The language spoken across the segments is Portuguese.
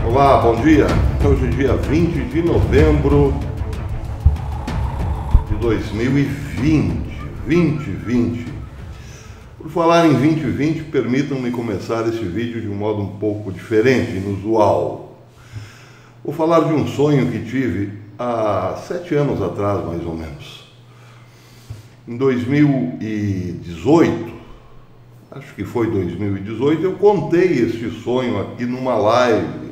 Olá, bom dia. Hoje é dia 20 de novembro de 2020. Por falar em 2020, permitam-me começar esse vídeo de um modo um pouco diferente, inusual. Vou falar de um sonho que tive há 7 anos atrás, mais ou menos. Em 2018, acho que foi 2018, eu contei este sonho aqui numa live.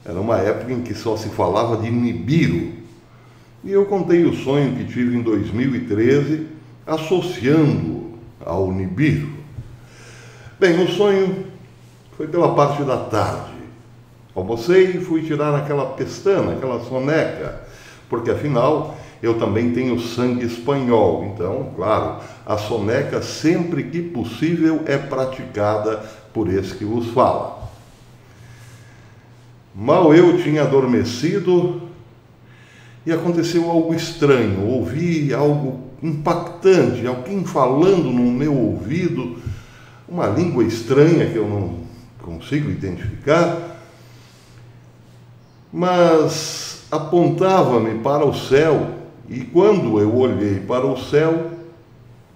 Era uma época em que só se falava de Nibiru. E eu contei o sonho que tive em 2013, associando ao Nibiru. Bem, o sonho foi pela parte da tarde. Almocei e fui tirar aquela pestana, aquela soneca, porque afinal eu também tenho sangue espanhol. Então, claro, a soneca sempre que possível é praticada por esse que vos fala. Mal eu tinha adormecido e aconteceu algo estranho. Ouvi algo impactante, alguém falando no meu ouvido, uma língua estranha que eu não consigo identificar, mas apontava-me para o céu, e quando eu olhei para o céu,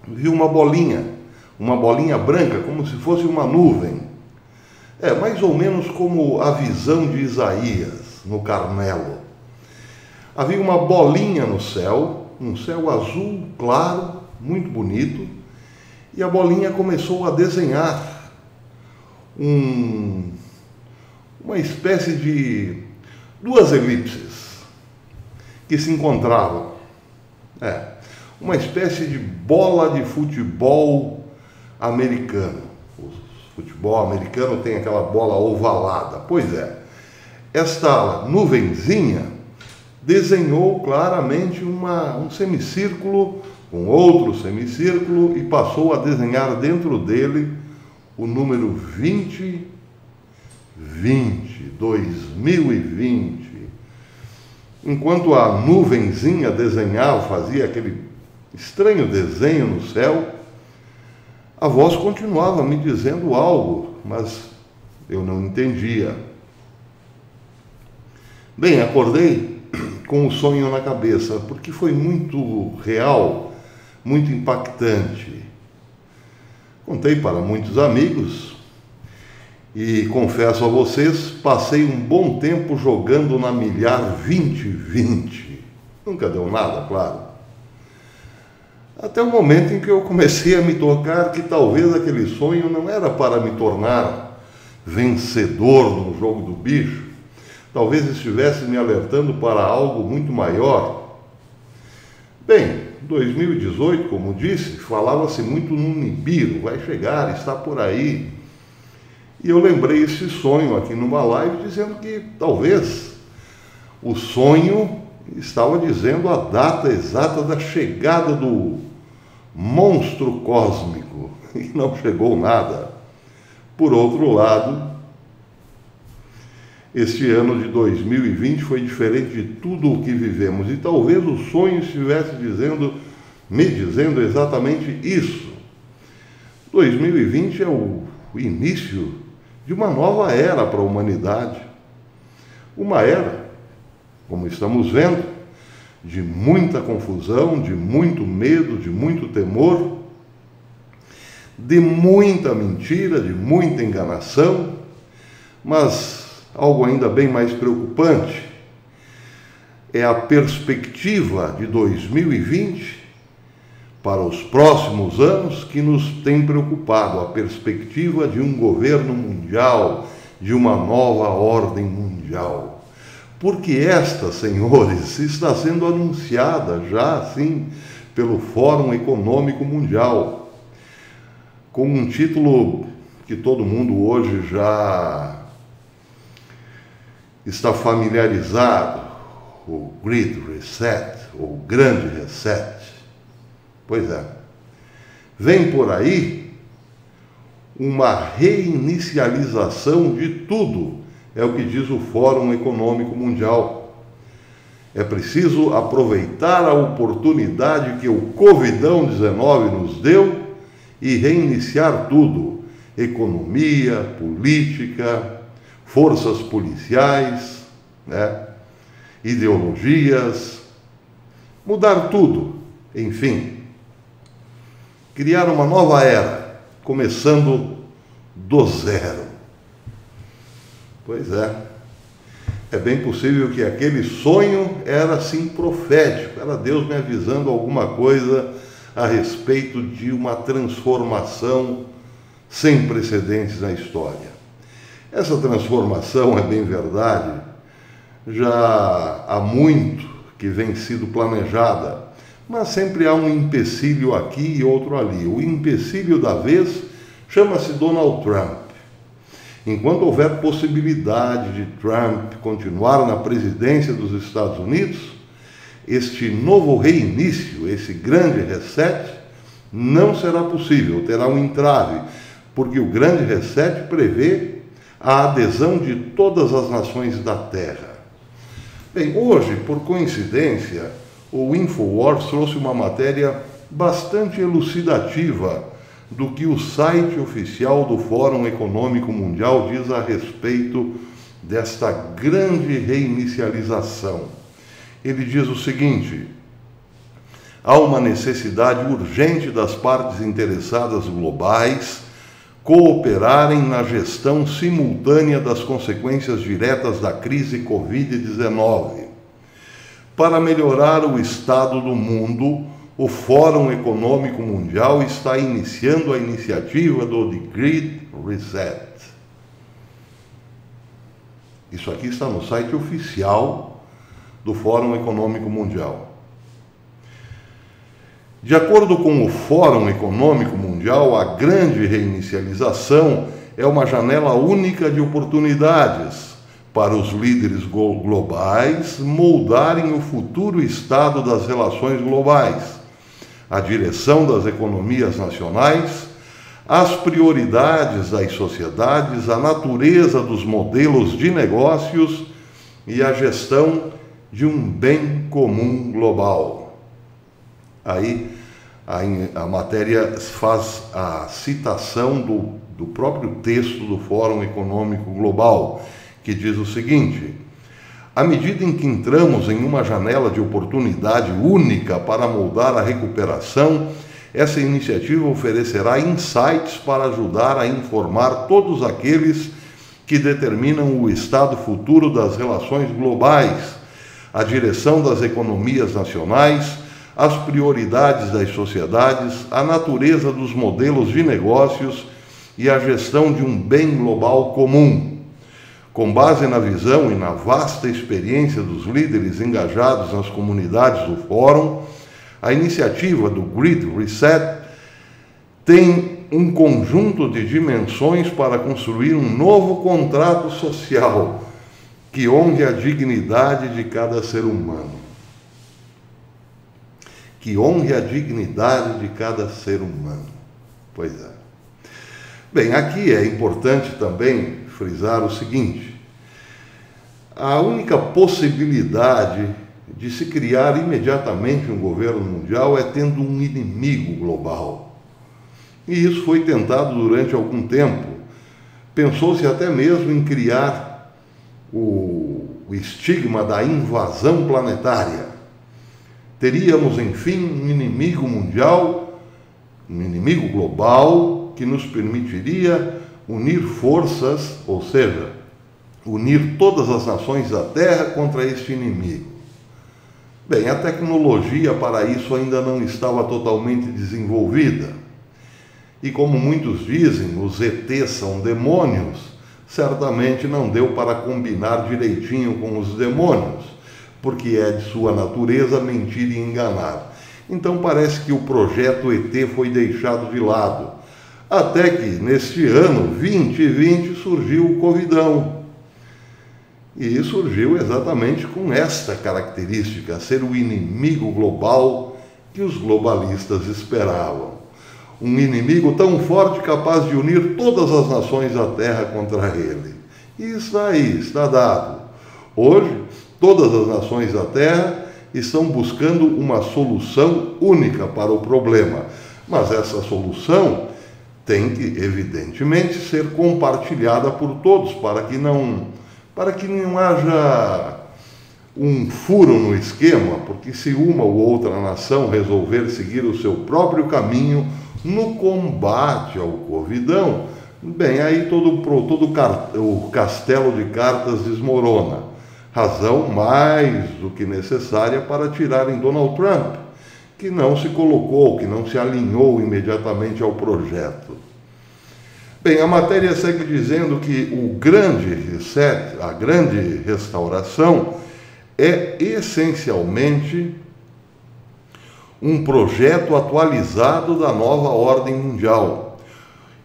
vi uma bolinha branca, como se fosse uma nuvem. Mais ou menos como a visão de Isaías no Carmelo. Havia uma bolinha no céu, um céu azul claro, muito bonito, e a bolinha começou a desenhar uma espécie de 2 elipses que se encontravam. Uma espécie de bola de futebol americano. Futebol americano tem aquela bola ovalada. Pois é, esta nuvenzinha desenhou claramente um semicírculo com outro semicírculo e passou a desenhar dentro dele o número 2020. Enquanto a nuvenzinha desenhava, fazia aquele estranho desenho no céu, a voz continuava me dizendo algo, mas eu não entendia. Bem, acordei com o sonho na cabeça, porque foi muito real, muito impactante. Contei para muitos amigos e, confesso a vocês, passei um bom tempo jogando na milhar 2020. Nunca deu nada, claro. Até o momento em que eu comecei a me tocar que talvez aquele sonho não era para me tornar vencedor no jogo do bicho. Talvez estivesse me alertando para algo muito maior. Bem, 2018, como disse, falava-se muito no Nibiru, vai chegar, está por aí. E eu lembrei esse sonho aqui numa live dizendo que talvez o sonho estava dizendo a data exata da chegada do monstro cósmico, e não chegou nada. Por outro lado, este ano de 2020 foi diferente de tudo o que vivemos, e talvez o sonho estivesse me dizendo exatamente isso. 2020 é o início de uma nova era para a humanidade. Uma era, como estamos vendo, de muita confusão, de muito medo, de muito temor, de muita mentira, de muita enganação, mas algo ainda bem mais preocupante é a perspectiva de 2020 para os próximos anos que nos tem preocupado, a perspectiva de um governo mundial, de uma nova ordem mundial. Porque esta, senhores, está sendo anunciada já, assim, pelo Fórum Econômico Mundial, com um título que todo mundo hoje já está familiarizado, o Great Reset, ou Grande Reset. Pois é, vem por aí uma reinicialização de tudo. É o que diz o Fórum Econômico Mundial. É preciso aproveitar a oportunidade que o Covidão-19 nos deu e reiniciar tudo. Economia, política, forças policiais, né? Ideologias, mudar tudo, enfim, criar uma nova era, começando do zero. Pois é bem possível que aquele sonho era assim profético, era Deus me avisando alguma coisa a respeito de uma transformação sem precedentes na história. Essa transformação, é bem verdade, já há muito que vem sido planejada, mas sempre há um empecilho aqui e outro ali. O empecilho da vez chama-se Donald Trump. Enquanto houver possibilidade de Trump continuar na presidência dos Estados Unidos, este novo reinício, esse grande reset, não será possível, terá um entrave, porque o grande reset prevê a adesão de todas as nações da Terra. Bem, hoje, por coincidência, o InfoWars trouxe uma matéria bastante elucidativa do que o site oficial do Fórum Econômico Mundial diz a respeito desta grande reinicialização. Ele diz o seguinte: há uma necessidade urgente das partes interessadas globais cooperarem na gestão simultânea das consequências diretas da crise Covid-19. Para melhorar o estado do mundo, o Fórum Econômico Mundial está iniciando a iniciativa do The Great Reset. Isso aqui está no site oficial do Fórum Econômico Mundial. De acordo com o Fórum Econômico Mundial, a grande reinicialização é uma janela única de oportunidades para os líderes globais moldarem o futuro estado das relações globais, a direção das economias nacionais, as prioridades das sociedades, a natureza dos modelos de negócios e a gestão de um bem comum global. Aí a matéria faz a citação do próprio texto do Fórum Econômico Global, que diz o seguinte: à medida em que entramos em uma janela de oportunidade única para moldar a recuperação, essa iniciativa oferecerá insights para ajudar a informar todos aqueles que determinam o estado futuro das relações globais, a direção das economias nacionais, as prioridades das sociedades, a natureza dos modelos de negócios e a gestão de um bem global comum. Com base na visão e na vasta experiência dos líderes engajados nas comunidades do Fórum, a iniciativa do Great Reset tem um conjunto de dimensões para construir um novo contrato social que honre a dignidade de cada ser humano. Que honre a dignidade de cada ser humano. Pois é. Bem, aqui é importante também frisar o seguinte: a única possibilidade de se criar imediatamente um governo mundial é tendo um inimigo global. E isso foi tentado durante algum tempo. Pensou-se até mesmo em criar o estigma da invasão planetária. Teríamos, enfim, um inimigo mundial, um inimigo global, que nos permitiria unir forças, ou seja, unir todas as nações da Terra contra este inimigo. Bem, a tecnologia para isso ainda não estava totalmente desenvolvida. E como muitos dizem, os ETs são demônios, certamente não deu para combinar direitinho com os demônios, porque é de sua natureza mentir e enganar. Então parece que o projeto ET foi deixado de lado, até que neste ano 2020 surgiu o Covidão. E surgiu exatamente com esta característica, ser o inimigo global que os globalistas esperavam. Um inimigo tão forte capaz de unir todas as nações da Terra contra ele. E está aí, está dado. Hoje, todas as nações da Terra estão buscando uma solução única para o problema. Mas essa solução tem que, evidentemente, ser compartilhada por todos, para que não haja um furo no esquema, porque se uma ou outra nação resolver seguir o seu próprio caminho no combate ao Covidão, bem, aí todo o castelo de cartas desmorona. Razão mais do que necessária para tirarem Donald Trump, que não se colocou, que não se alinhou imediatamente ao projeto. Bem, a matéria segue dizendo que o grande reset, a grande restauração, é essencialmente um projeto atualizado da nova ordem mundial.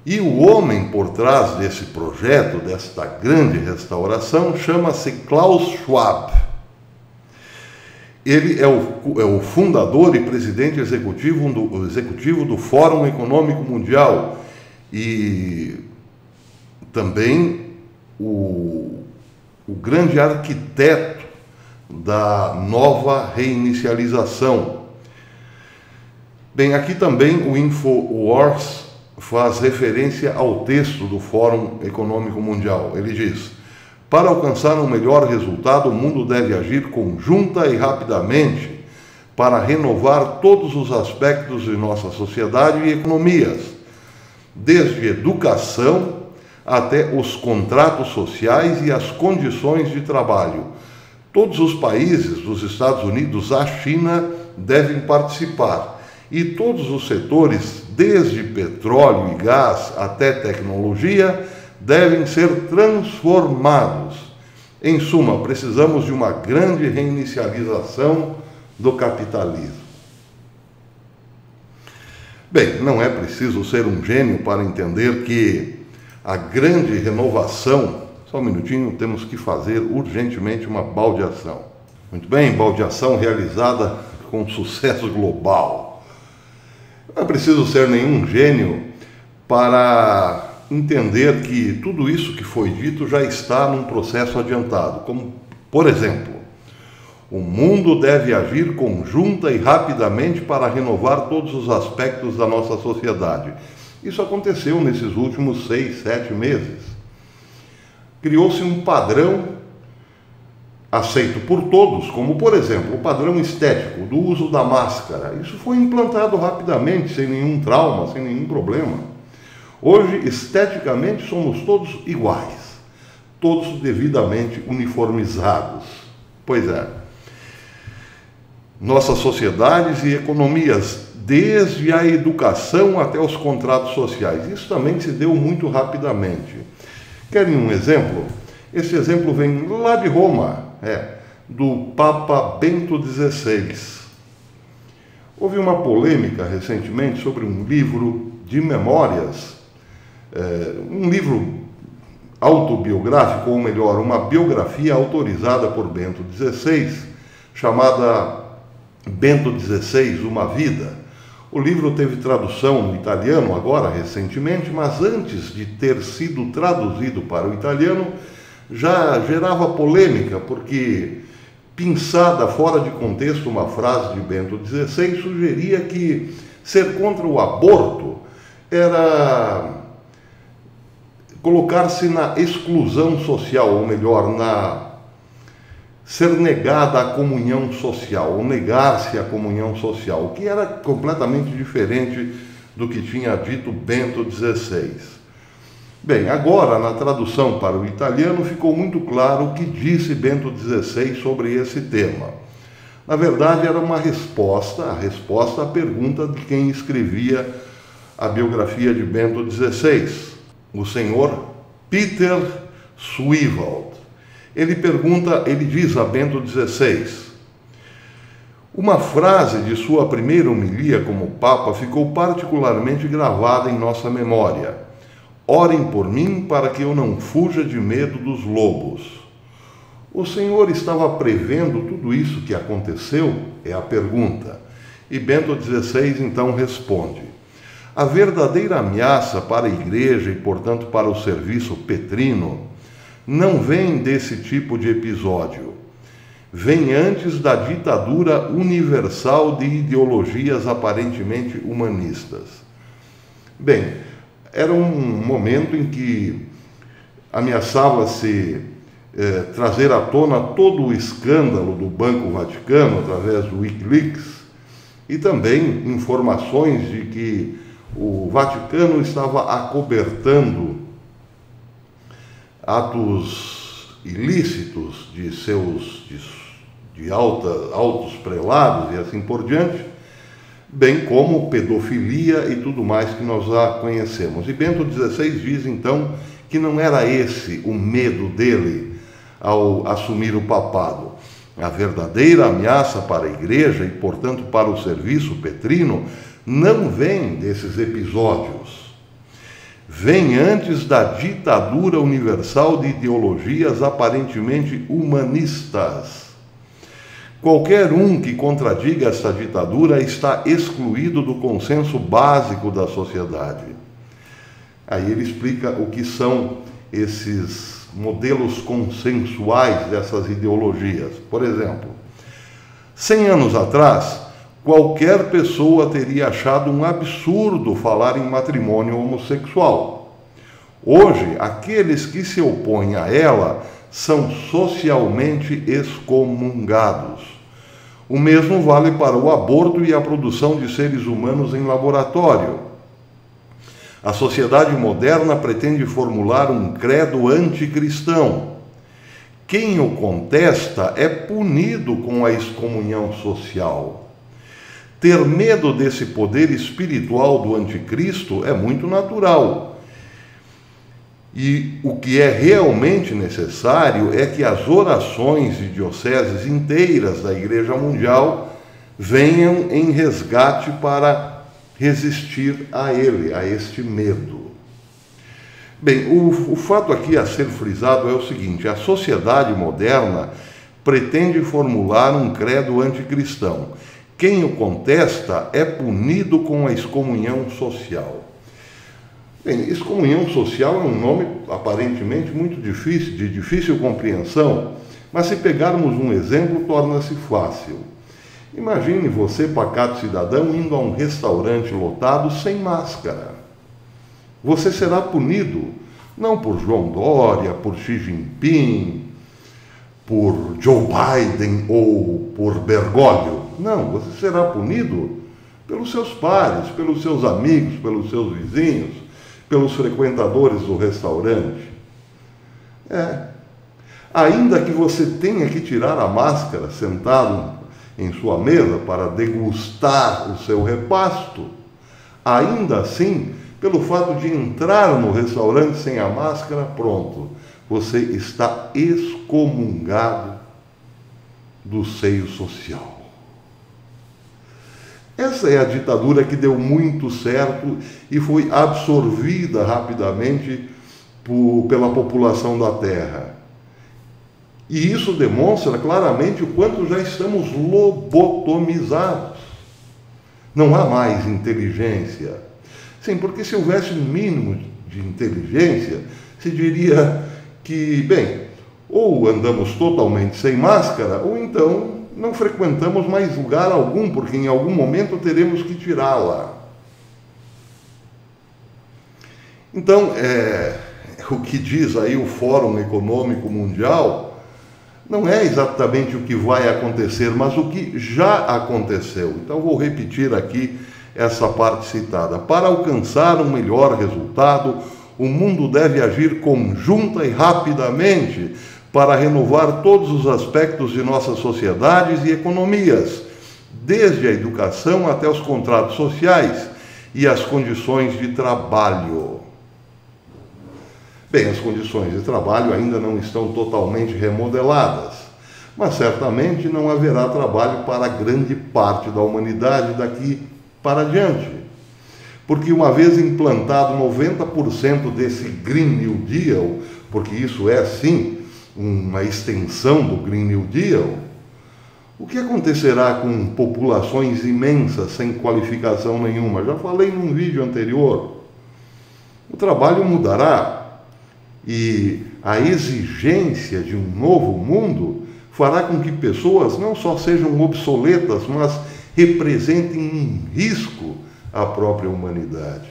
E o homem por trás desse projeto, desta grande restauração, chama-se Klaus Schwab. Ele é o fundador e presidente executivo do Fórum Econômico Mundial e também o grande arquiteto da nova reinicialização. Bem, aqui também o InfoWars faz referência ao texto do Fórum Econômico Mundial. Ele diz: para alcançar um melhor resultado, o mundo deve agir conjunta e rapidamente para renovar todos os aspectos de nossa sociedade e economias, desde educação até os contratos sociais e as condições de trabalho. Todos os países, dos Estados Unidos à China, devem participar, e todos os setores, desde petróleo e gás até tecnologia, devem ser transformados. Em suma, precisamos de uma grande reinicialização do capitalismo. Bem, não é preciso ser um gênio para entender que a grande renovação... Só um minutinho, temos que fazer urgentemente uma baldeação. Muito bem, baldeação realizada com sucesso global. Não é preciso ser nenhum gênio para entender que tudo isso que foi dito já está num processo adiantado. Como, por exemplo, o mundo deve agir conjunta e rapidamente para renovar todos os aspectos da nossa sociedade. Isso aconteceu nesses últimos 6, 7 meses. Criou-se um padrão aceito por todos, como, por exemplo, o padrão estético do uso da máscara. Isso foi implantado rapidamente, sem nenhum trauma, sem nenhum problema. Hoje, esteticamente, somos todos iguais, todos devidamente uniformizados. Pois é. Nossas sociedades e economias, desde a educação até os contratos sociais, isso também se deu muito rapidamente. Querem um exemplo? Esse exemplo vem lá de Roma, do Papa Bento XVI. Houve uma polêmica recentemente sobre um livro de memórias, um livro autobiográfico, ou melhor, uma biografia autorizada por Bento XVI, chamada Bento XVI, Uma Vida. O livro teve tradução no italiano agora, recentemente, mas antes de ter sido traduzido para o italiano, já gerava polêmica, porque, pinçada fora de contexto, uma frase de Bento XVI sugeria que ser contra o aborto era colocar-se na exclusão social, ou melhor, ser negada a comunhão social, ou negar-se à comunhão social, o que era completamente diferente do que tinha dito Bento XVI. Bem, agora, na tradução para o italiano, ficou muito claro o que disse Bento XVI sobre esse tema. Na verdade, era uma resposta, a resposta à pergunta de quem escrevia a biografia de Bento XVI, o senhor Peter Suivald. Ele diz a Bento XVI: uma frase de sua primeira homilia como Papa ficou particularmente gravada em nossa memória. Orem por mim para que eu não fuja de medo dos lobos. O Senhor estava prevendo tudo isso que aconteceu? É a pergunta. E Bento XVI então responde: a verdadeira ameaça para a Igreja e, portanto, para o serviço petrino não vem desse tipo de episódio. Vem antes da ditadura universal de ideologias aparentemente humanistas. Bem, era um momento em que ameaçava-se trazer à tona todo o escândalo do Banco Vaticano através do Wikileaks e também informações de que o Vaticano estava acobertando atos ilícitos de altos prelados e assim por diante, bem como pedofilia e tudo mais que nós já conhecemos. E Bento XVI diz, então, que não era esse o medo dele ao assumir o papado. A verdadeira ameaça para a Igreja e, portanto, para o serviço petrino não vem desses episódios. Vem antes da ditadura universal de ideologias aparentemente humanistas. Qualquer um que contradiga esta ditadura está excluído do consenso básico da sociedade. Aí ele explica o que são esses modelos consensuais dessas ideologias. Por exemplo, 100 anos atrás, qualquer pessoa teria achado um absurdo falar em matrimônio homossexual. Hoje, aqueles que se opõem a ela são socialmente excomungados. O mesmo vale para o aborto e a produção de seres humanos em laboratório. A sociedade moderna pretende formular um credo anticristão. Quem o contesta é punido com a excomunhão social. Ter medo desse poder espiritual do anticristo é muito natural. E o que é realmente necessário é que as orações de dioceses inteiras da Igreja Mundial venham em resgate para resistir a ele, a este medo. Bem, o fato aqui a ser frisado é o seguinte: a sociedade moderna pretende formular um credo anticristão. Quem o contesta é punido com a excomunhão social. Bem, excomunhão social é um nome aparentemente muito difícil, de difícil compreensão, mas se pegarmos um exemplo, torna-se fácil. Imagine você, pacato cidadão, indo a um restaurante lotado sem máscara. Você será punido, não por João Dória, por Xi Jinping, por Joe Biden ou por Bergoglio. Não, você será punido pelos seus pares, pelos seus amigos, pelos seus vizinhos, pelos frequentadores do restaurante. Ainda que você tenha que tirar a máscara sentado em sua mesa para degustar o seu repasto, ainda assim, pelo fato de entrar no restaurante sem a máscara, pronto, você está excomungado do seio social. Essa é a ditadura que deu muito certo e foi absorvida rapidamente pela população da Terra. E isso demonstra claramente o quanto já estamos lobotomizados. Não há mais inteligência. Sim, porque se houvesse um mínimo de inteligência, se diria que, bem, ou andamos totalmente sem máscara, ou então não frequentamos mais lugar algum, porque em algum momento teremos que tirá-la. Então, o que diz aí o Fórum Econômico Mundial não é exatamente o que vai acontecer, mas o que já aconteceu. Então, vou repetir aqui essa parte citada. Para alcançar um melhor resultado, o mundo deve agir conjunta e rapidamente para renovar todos os aspectos de nossas sociedades e economias, desde a educação até os contratos sociais e as condições de trabalho. Bem, as condições de trabalho ainda não estão totalmente remodeladas, mas certamente não haverá trabalho para grande parte da humanidade daqui para diante. Porque uma vez implantado 90% desse Green New Deal, porque isso é sim uma extensão do Green New Deal, o que acontecerá com populações imensas sem qualificação nenhuma? Já falei num vídeo anterior. O trabalho mudará. E a exigência de um novo mundo fará com que pessoas não só sejam obsoletas, mas representem um risco à própria humanidade.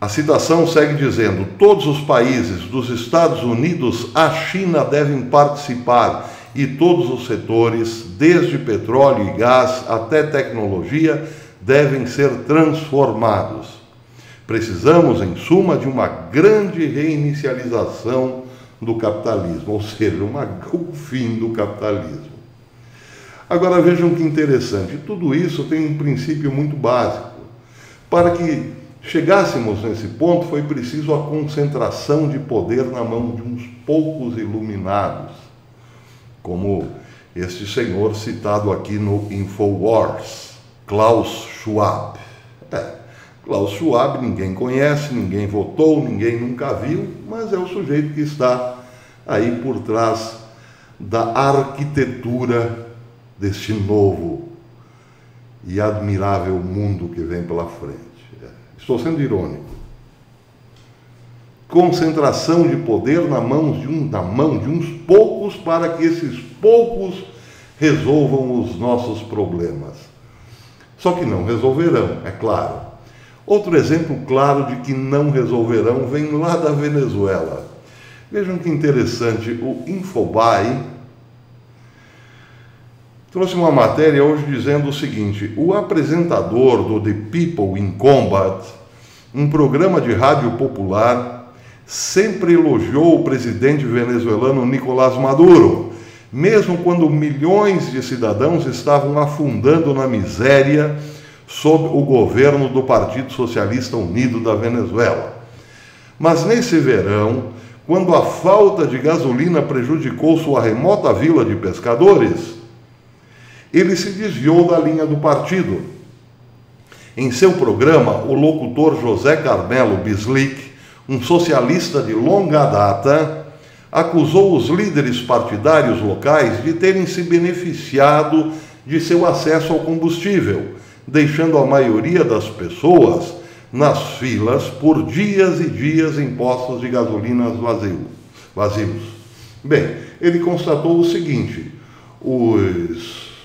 A citação segue dizendo: todos os países, dos Estados Unidos à China, devem participar e todos os setores, desde petróleo e gás até tecnologia, devem ser transformados. Precisamos, em suma, de uma grande reinicialização do capitalismo, ou seja, o fim do capitalismo. Agora vejam que interessante, tudo isso tem um princípio muito básico. Para que chegássemos nesse ponto, foi preciso a concentração de poder na mão de uns poucos iluminados, como este senhor citado aqui no InfoWars, Klaus Schwab. Klaus Schwab ninguém conhece, ninguém votou, ninguém nunca viu, mas é o sujeito que está aí por trás da arquitetura deste novo e admirável mundo que vem pela frente. Estou sendo irônico. Concentração de poder na mão de uns poucos para que esses poucos resolvam os nossos problemas. Só que não resolverão, é claro. Outro exemplo claro de que não resolverão vem lá da Venezuela. Vejam que interessante, o Infobae trouxe uma matéria hoje dizendo o seguinte: o apresentador do The People in Combat, um programa de rádio popular, sempre elogiou o presidente venezuelano Nicolás Maduro, mesmo quando milhões de cidadãos estavam afundando na miséria sob o governo do Partido Socialista Unido da Venezuela. Mas nesse verão, quando a falta de gasolina prejudicou sua remota vila de pescadores, ele se desviou da linha do partido. Em seu programa, o locutor José Carmelo Bislick, um socialista de longa data, acusou os líderes partidários locais de terem se beneficiado de seu acesso ao combustível, deixando a maioria das pessoas nas filas por dias e dias em postos de gasolina vazios. Bem, ele constatou o seguinte: os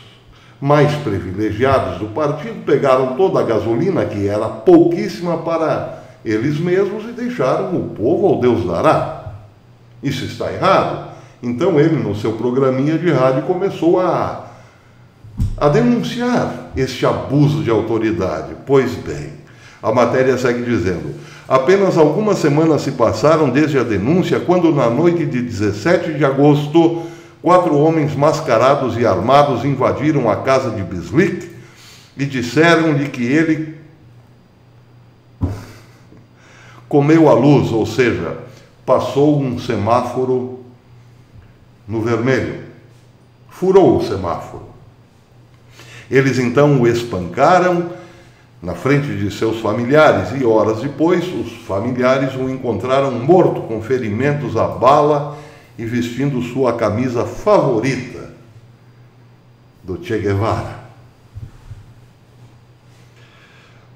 mais privilegiados do partido pegaram toda a gasolina, que era pouquíssima para eles mesmos, e deixaram o povo ao Deus dará. Isso está errado. Então ele, no seu programinha de rádio, começou a denunciar este abuso de autoridade. Pois bem, a matéria segue dizendo: apenas algumas semanas se passaram desde a denúncia, quando na noite de 17 de agosto, 4 homens mascarados e armados invadiram a casa de Bislick e disseram-lhe que ele comeu a luz, ou seja, passou um semáforo no vermelho, furou o semáforo. Eles então o espancaram na frente de seus familiares e horas depois os familiares o encontraram morto com ferimentos à bala e vestindo sua camisa favorita do Che Guevara.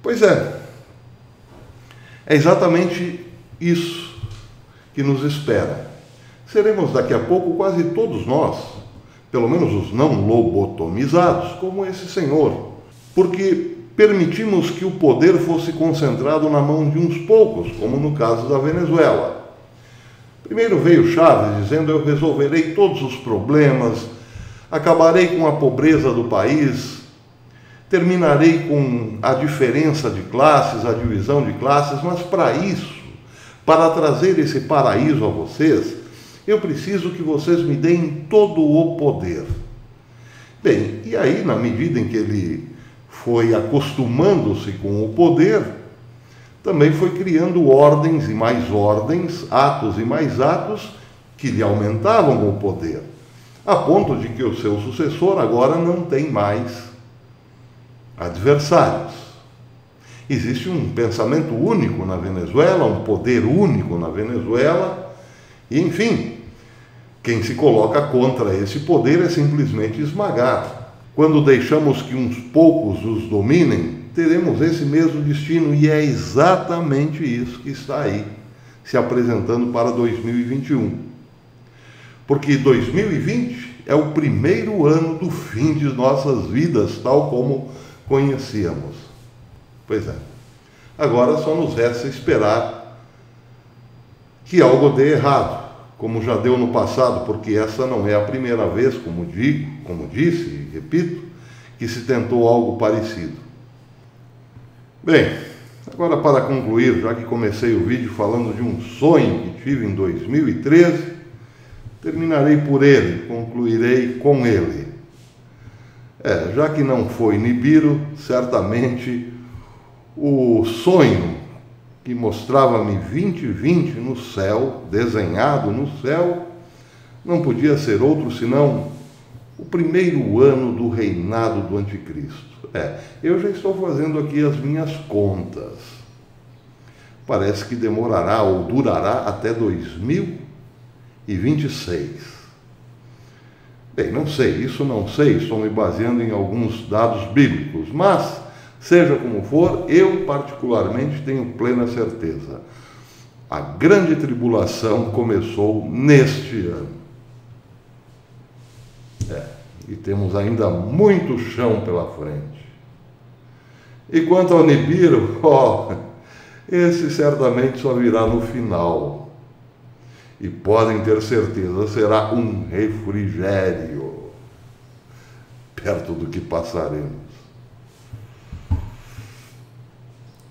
Pois é exatamente isso que nos espera. Seremos daqui a pouco quase todos nós, pelo menos os não lobotomizados, como esse senhor, porque permitimos que o poder fosse concentrado na mão de uns poucos, como no caso da Venezuela. Primeiro veio Chávez dizendo: eu resolverei todos os problemas, acabarei com a pobreza do país, terminarei com a diferença de classes, a divisão de classes, mas para isso, para trazer esse paraíso a vocês, eu preciso que vocês me deem todo o poder. Bem, e aí, na medida em que ele foi acostumando-se com o poder, também foi criando ordens e mais ordens, atos e mais atos, que lhe aumentavam o poder, a ponto de que o seu sucessor agora não tem mais adversários. Existe um pensamento único na Venezuela, um poder único na Venezuela, e, enfim, quem se coloca contra esse poder é simplesmente esmagado. Quando deixamos que uns poucos os dominem, teremos esse mesmo destino, e é exatamente isso que está aí se apresentando para 2021. Porque 2020 é o primeiro ano do fim de nossas vidas, tal como conhecíamos. Pois é, Agora só nos resta esperar que algo dê errado, como já deu no passado, porque essa não é a primeira vez, como disse e repito, que se tentou algo parecido. Bem, agora para concluir, já que comecei o vídeo falando de um sonho que tive em 2013, terminarei por ele, concluirei com ele. Já que não foi Nibiru, certamente o sonho que mostrava-me 2020 no céu, desenhado no céu, não podia ser outro senão o primeiro ano do reinado do Anticristo. Eu já estou fazendo aqui as minhas contas. Parece que demorará ou durará até 2026. Bem, não sei, isso não sei, estou me baseando em alguns dados bíblicos, mas, seja como for, eu particularmente tenho plena certeza. A grande tribulação começou neste ano. E temos ainda muito chão pela frente. E quanto ao Nibiru, esse certamente só virá no final. E podem ter certeza, será um refrigério perto do que passaremos.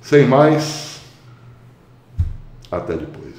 Sem mais, até depois.